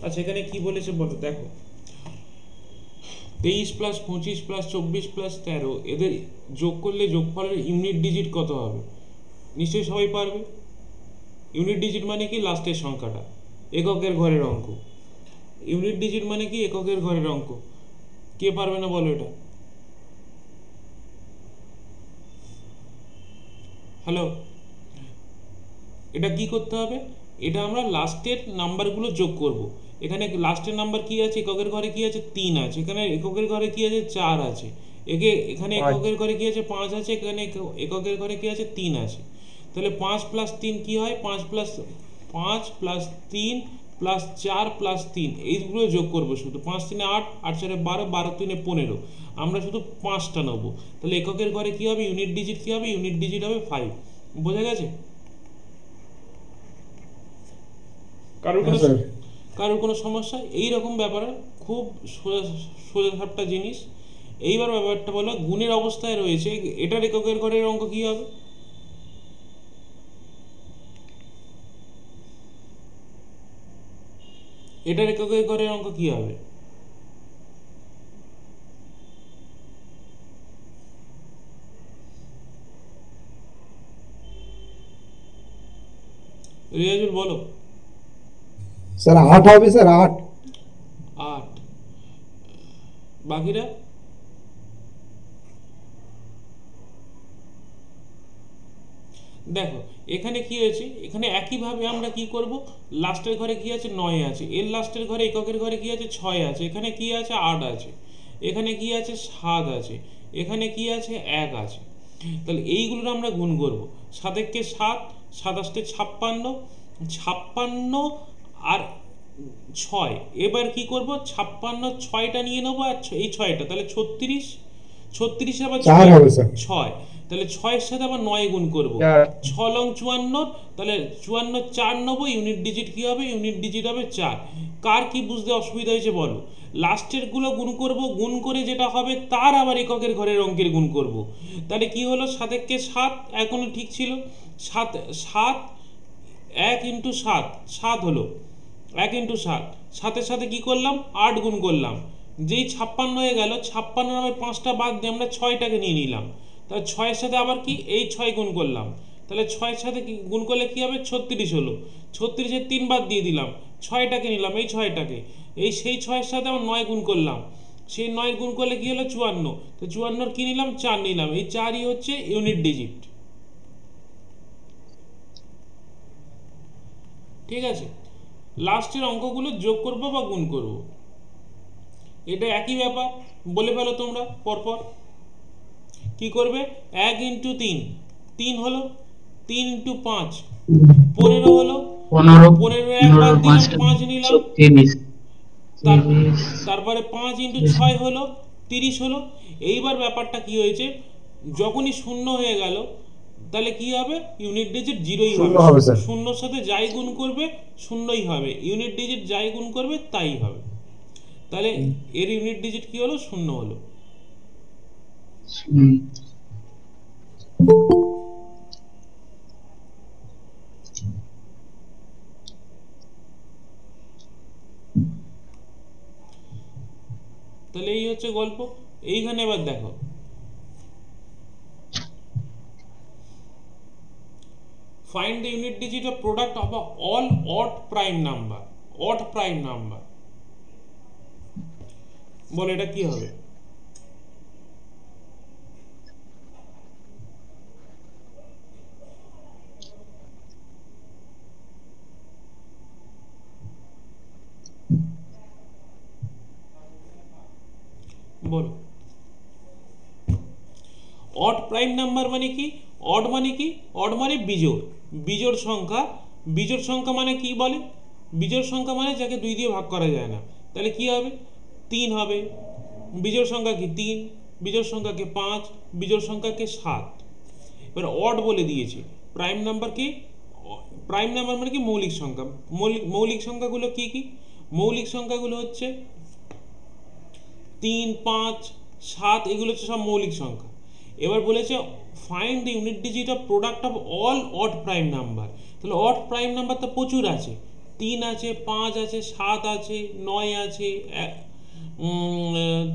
আচ্ছা এখানে কি বলেছে বলো, দেখো 23 প্লাস 25 প্লাস 24 প্লাস 13 এদের যোগ করলে যোগফলের ইউনিট ডিজিট কত হবে? নিশ্চয়ই সবাই পারবে। ইউনিট ডিজিট মানে কি? লাস্টের সংখ্যাটা, এককের ঘরের অঙ্ক। ইউনিট ডিজিট মানে কি? এককের ঘরের অঙ্ক। কে পারবে না বলো এটা? হ্যালো, এটা কি করতে হবে? এটা আমরা লাস্টের নাম্বারগুলো যোগ করব। এখানে লাস্টের নাম্বার কি আছে? এককের ঘরে কি আছে? 3 আছে। এখানে এককের ঘরে কি আছে? 4 আছে। এখানে এককের ঘরে কি আছে? 5 আছে। এখানে এককের ঘরে কি আছে? 3 আছে। তাহলে 5 প্লাস 3 কি হয়? 5 প্লাস 3 প্লাস 4 প্লাস 3, এইগুলো যোগ করবো শুধু। 5 3 8, 8 4 12, 12 3 15। আমরা শুধু 5টা নেবো। তাহলে এককের ঘরে কি হবে? ইউনিট ডিজিট কি হবে? ইউনিট ডিজিট হবে 5। বোঝা গেছে? কারোর কোনো সমস্যা? এইরকম ব্যাপারে খুব সোজাসাপটা জিনিস। এইবার ব্যাপারটা বলো, গুণের অবস্থায় রয়েছে, এটার এককের ঘরের অঙ্ক কি হবে? এটার এককের ঘরের অঙ্ক কি হবে? রিয়াজুল বলো। স্যার 8 হবে স্যার, 8। 8। বাকিরা? দেখো এখানে কি হয়েছে, এখানে একইভাবে আমরা কি করব, লাস্টের ঘরে কি আছে? 9 আছে। এর লাস্টের ঘরে এককের ঘরে কি আছে? 6 আছে। এখানে কি আছে? 8 আছে। এখানে কি আছে? 7 আছে। এখানে কি আছে? 1 আছে। তাহলে এইগুলোর আমরা গুণ করব। 7 একে 7, 7 8 56, 56 আর 6। এবার কি করব? 56 6টা নিয়ে নেবো, আর এই 6টা, তাহলে 36। 36 আবার 4 হবে স্যার। 6, তাহলে 6 এর সাথে আবার 9 গুণ করব। 6 লং 54, তাহলে 54 4 নেবো। ইউনিট ডিজিট কি হবে? ইউনিট ডিজিট হবে 4। কার কি বুঝতে অসুবিধা হয়েছে বলো? লাস্টের গুলো গুণ করব, গুণ করে যেটা হবে তার আবার এককের ঘরের অঙ্কের গুণ করব। তাহলে কি হলো? 7 একে 7, এখনো ঠিক ছিল। 7 7 1 ইন্টু 7, 7 হলো 1 ইন্টু 7। 7-এর সাথে কি করলাম? 8 গুণ করলাম। যেই 56 হয়ে গেল, 56 নামে 5টা বাদ দিয়ে আমরা 6টাকে নিয়ে নিলাম। তাহলে 6-এর সাথে আবার কি? এই 6 গুণ করলাম। তাহলে 6-এর সাথে গুণ করলে কি হবে? 36 হলো। 36-এর 3 বাদ দিয়ে দিলাম, 6টাকে নিলাম, এই 6টাকে। সেই 6-এর সাথে আবার 9 গুণ করলাম। সেই 9 গুণ করলে কি হলো? 54। তো 54-র কি নিলাম? 4 নিলাম। এই 4ই হচ্ছে ইউনিট ডিজিট। ঠিক আছে? লাস্টের অঙ্কগুলো যোগ করব বা গুণ করব, এটা একই ব্যাপার। বলে ফেলো তোমরা পরপর। কি করবে? 1 ইন্টু 3, 3 হলো। 3 ইন্টু 5, 15 হলো। 15 এক বাদ দিলাম, 5 নিলাম। তারপরে 5 ইন্টু 6 হলো, 30 হলো। এইবার ব্যাপারটা কি হয়েছে, যখনই শূন্য হয়ে গেল, তাহলে কি হবে? ইউনিট ডিজিট 0ই হবে। শূন্যর সাথে যাই গুণ করবে শূন্যই হবে। ইউনিট ডিজিট যাই গুণ করবে তাই হবে। তাহলে এর ইউনিট ডিজিট কি হলো? 0 হলো। তাহলে এই হচ্ছে গল্প। এইখানে এবার দেখো, find the unit digit of product of all odd prime number. odd prime number, বল এটা কি হবে? বলো। অড প্রাইম নাম্বার মানে কি? অড মানে কি? অড মানে বিজোড়। বিজোড় সংখ্যা। বিজোড় সংখ্যা মানে কি বলে? বিজোড় সংখ্যা মানে যাকে 2 দিয়ে ভাগ করা যায় না। তাহলে কি হবে? 3 হবে। বিজোড় সংখ্যা কি? 3। বিজোড় সংখ্যা কে 5, বিজোড় সংখ্যা কে 7। এবার অড বলে দিয়েছে। প্রাইম নাম্বার কি? প্রাইম নাম্বার মানে কি? মৌলিক সংখ্যা। মৌলিক সংখ্যাগুলো কি কি? মৌলিক সংখ্যাগুলো হচ্ছে 3 5 7, এগুলো হচ্ছে সব মৌলিক সংখ্যা। এবার বলেছে find the unit digit of product of all odd prime number. তাহলে অড প্রাইম নাম্বার তো প্রচুর আছে, 3 আছে, 5 আছে, 7 আছে, 9 আছে,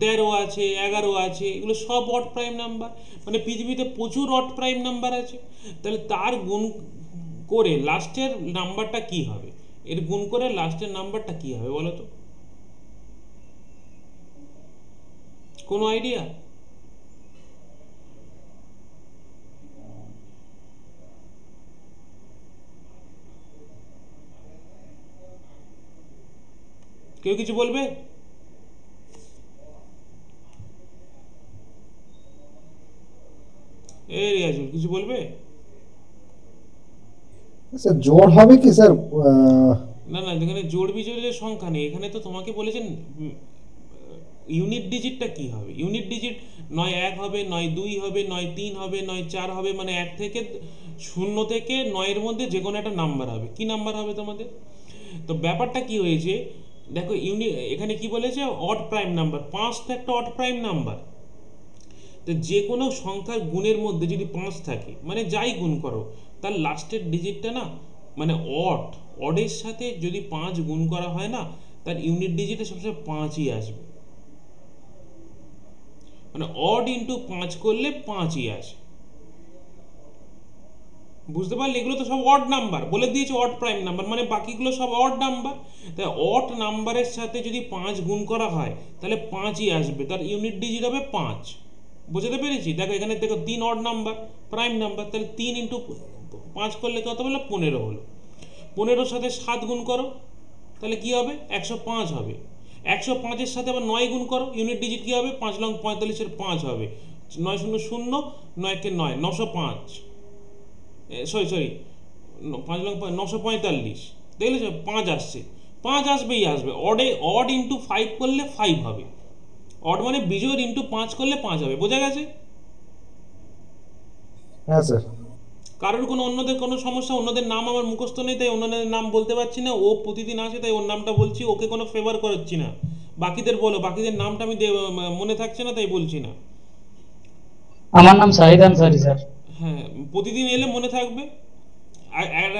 13 আছে, 11 আছে, এগুলো সব অড প্রাইম নাম্বার। মানে পৃথিবীতে প্রচুর অড প্রাইম নাম্বার আছে। তাহলে তার গুণ করে লাস্টের নাম্বারটা কি হবে? এর গুণ করে লাস্টের নাম্বারটা কি হবে বলো তো? কোনো আইডিয়া? কেউ কিছু বলবে? এই রিয়াজুল কিছু বলবে? স্যার জোড় হবে কি স্যার? না না, যেখানে জোড় বিজোড়ের সংখ্যা নেই, এখানে তো তোমাকে বলেছেন ইউনিট ডিজিটটা কি হবে। ইউনিট ডিজিট নয় 1 হবে, নয় 2 হবে, নয় 3 হবে, নয় 4 হবে, মানে 1 থেকে 0 থেকে 9 এর মধ্যে যে কোনো একটা নাম্বার হবে। কি নাম্বার হবে তোমাদের? তো ব্যাপারটা কি হয়েছে দেখো, এখানে কি বলেছে? Odd prime number. 5 তো একটা অড প্রাইম নাম্বার। তো যে কোনো সংখ্যার গুণের মধ্যে যদি 5 থাকে, মানে যাই গুণ করো, তার লাস্টের ডিজিটটা না, মানে অডের সাথে যদি 5 গুণ করা হয় না, তার ইউনিট ডিজিটে সবসময় 5ই আসবে। মানে অড ইন্টু 5 করলে 5ই আসে। বুঝতে পারলে? এগুলো তো সব অড নাম্বার, বলে দিয়েছে অড প্রাইম নাম্বার, মানে বাকিগুলো সব অড নাম্বার। তাই অড নাম্বারের সাথে যদি 5 গুণ করা হয়, তাহলে 5ই আসবে, তার ইউনিট ডিজিট হবে 5। বুঝতে পেরেছি? দেখো এখানে দেখো 3 অড নাম্বার, প্রাইম নাম্বার, তাহলে 3 ইন্টু 5 করলে কত হলো? 15 হলো। 15 সাথে 7 গুণ করো, তাহলে কি হবে? 105 হবে। 105-এর সাথে আবার 9 গুণ করো, ইউনিট ডিজিট কি হবে? 5 লং 45-এর 5 হবে। 9 শূন্য 0, 9 কে 9, 905। Sorry 5 long 945। দেখলে 5 আসছে, 5 আসবেই আসবে। অড ইন্টু 5 করলে 5 হবে। অড মানে বিজোড় ইন্টু 5 করলে 5 হবে। বোঝা গেছে? হ্যাঁ স্যার। কারোর কোনো অন্যদের কোনো সমস্যা? অন্যদের নাম আমার মুখস্থ নেই, তাই অন্যদের নাম বলতে পারছি না। ও প্রতিদিন আসে, তাই ওর নামটা বলছি, ওকে কোনো ফেভার করাচ্ছি না। বাকিদের বলো, বাকিদের নামটা আমি মনে থাকছে না, তাই বলছি না। আমার নাম শাহিদ আনসারি স্যার। হ্যাঁ, প্রতিদিন এলে মনে থাকবে।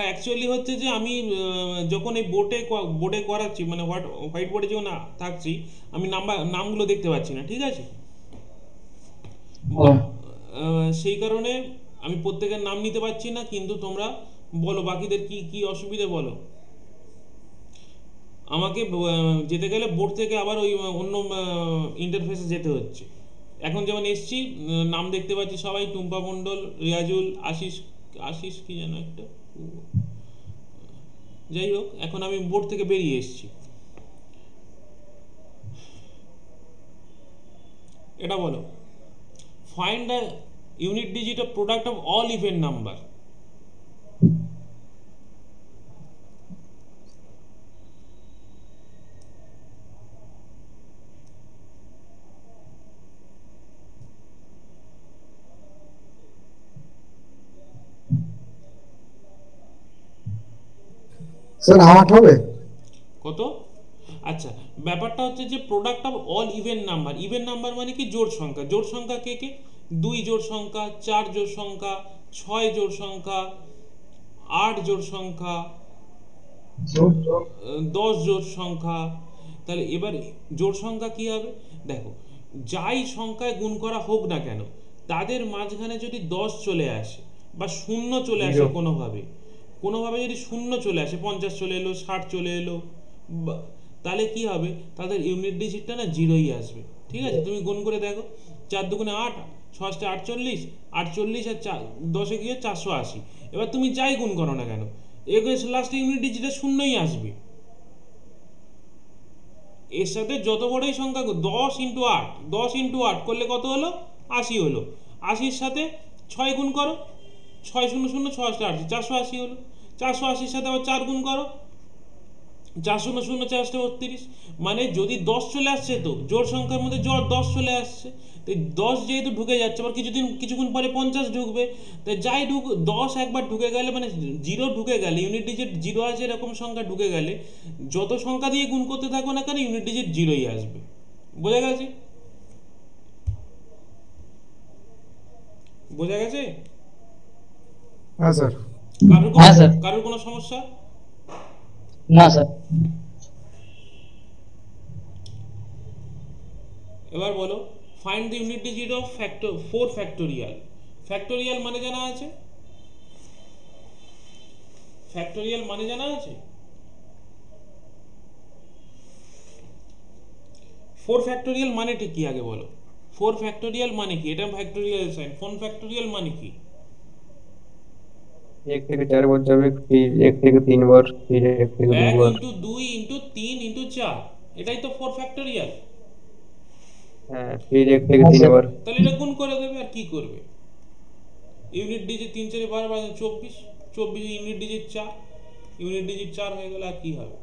অ্যাকচুয়ালি হচ্ছে যে আমি যখন এই বোর্ডে করাচ্ছি, মানে হোয়াইট বোর্ডে যখন থাকছি, আমি নামগুলো দেখতে পাচ্ছি না, ঠিক আছে? ও সেই কারণে আমি প্রত্যেকের নাম নিতে পারছি না। কিন্তু তোমরা বলো বাকিদের কি কি অসুবিধে বলো। আমাকে যেতে গেলে বোর্ড থেকে আবার ওই অন্য ইন্টারফেসে যেতে হচ্ছে। এখন যেমন এসছি, নাম দেখতে পাচ্ছি সবাই, টুম্পা মণ্ডল, রিয়াজুল, আশিস কি যেন একটা, যাই হোক, এখন আমি বোর্ড থেকে বেরিয়ে এসছি। এটা বলো, find the unit digit of product of all even number. Sir 8 হবে। কত? আচ্ছা, ব্যাপারটা হচ্ছে যে product of all even number. Even number মানে কি? জোড় সংখ্যা। জোড় সংখ্যা কে কে? 2 জোড় সংখ্যা, 4 জোড় সংখ্যা, 6 জোড় সংখ্যা, 8 জোড় সংখ্যা, 10 জোড় সংখ্যা। তাহলে এবার জোড় সংখ্যা কি হবে? দেখো, যাই সংখ্যায় গুণ করা হোক না কেন, তাদের মাঝখানে যদি 10 চলে আসে বা শূন্য চলে আসে, কোনোভাবে যদি শূন্য চলে আসে, 50 চলে এলো, 60 চলে এলো, তাহলে কি হবে? তাদের ইউনিট ডিজিটটা না জিরোই আসবে। ঠিক আছে? তুমি গুণ করে দেখো, 4 দুগুণে 8, 6 48, 48 আর 10-এ গিয়ে 480। এবার তুমি যাই গুণ করো না কেন, এগুলো লাস্টে ইউনিট ডিজিটে শূন্যই আসবে। এর সাথে যত বড়ই সংখ্যা, 10 ইন্টু 8 করলে কত হলো? 80 হলো। 80-র সাথে 6 গুণ করো, 6 শূন্য শূন্য 6 80, 480 হলো। 480-র সাথে আবার 4 গুণ করো, 4 শূন্য শূন্য 4 32। মানে যদি 10 চলে আসছে, তো জোড় সংখ্যার মধ্যে 10 চলে আসছে, তাই 10 যেহেতু ঢুকে যাচ্ছে, আবার কিছুক্ষণ পরে 50 ঢুকবে। তাই যাই 10 একবার ঢুকে গেলে, মানে জিরো ঢুকে গেলে, ইউনিট ডিজিট জিরো আছে এরকম সংখ্যা ঢুকে গেলে, যত সংখ্যা দিয়ে গুণ করতে থাকো না কেন, ইউনিট ডিজিট জিরোই আসবে। বোঝা গেছে? বোঝা গেছে? হ্যাঁ স্যার। কারোর হ্যাঁ স্যার। কারোর কোনো সমস্যা? না স্যার। এবার বলো find the unit digit of factor 4 factorial. Factorial মানে জানা আছে? ফ্যাক্টোরিয়াল মানে জানা আছে? 4 ফ্যাক্টোরিয়াল মানেটা কি আগে বলো? 4 ফ্যাক্টোরিয়াল মানে কি? এটা ফ্যাক্টোরিয়াল সাইন। 4 ফ্যাক্টোরিয়াল মানে কি? 1 থেকে 4 বার যাবে, फिर 1 থেকে 3 বার, फिर 1 থেকে 2 1 বার। ইন্টু 2 ইন্টু 3 ইন্টু 4, এটাই তো 4 ফ্যাক্টোরিয়াল। হ্যাঁ, फिर 1 থেকে হ্যাঁ 3 স্যার। বার। তাহলে এটা গুণ করে দেবে আর কি করবে? Unit digit 3 4 12 12 24, 24 unit digit 4, unit digit 4 হয়ে গেল। আর কি হবে?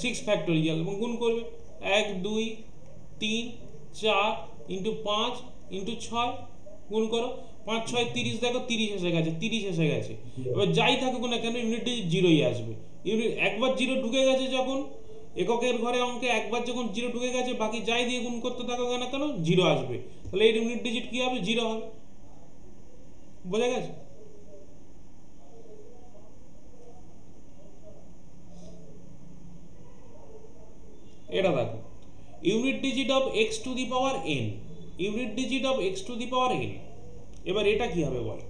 6 ফ্যাক্টোরিয়াল এবং গুণ করবে 1 2 3 4 ইন্টু 5 ইন্টু 6 গুণ করো 5 6 30, দেখো 30 এসে গেছে, 30 এসে গেছে। এবার যাই থাকুক না কেন ইউনিট ডিজিট জিরোই আসবে। ইউনিট একবার জিরো ঢুকে গেছে যখন এককের ঘরে অঙ্কে একবার যখন জিরো ঢুকে গেছে, বাকি যাই দিয়ে গুণ করতে থাকো না কেন জিরো আসবে। তাহলে এর ইউনিট ডিজিট কি হবে? জিরো হবে। বোঝা গেছে? এটা দেখো unit digit of x to the power n, unit digit of x to the power n। এবার এটা কি হবে বলো?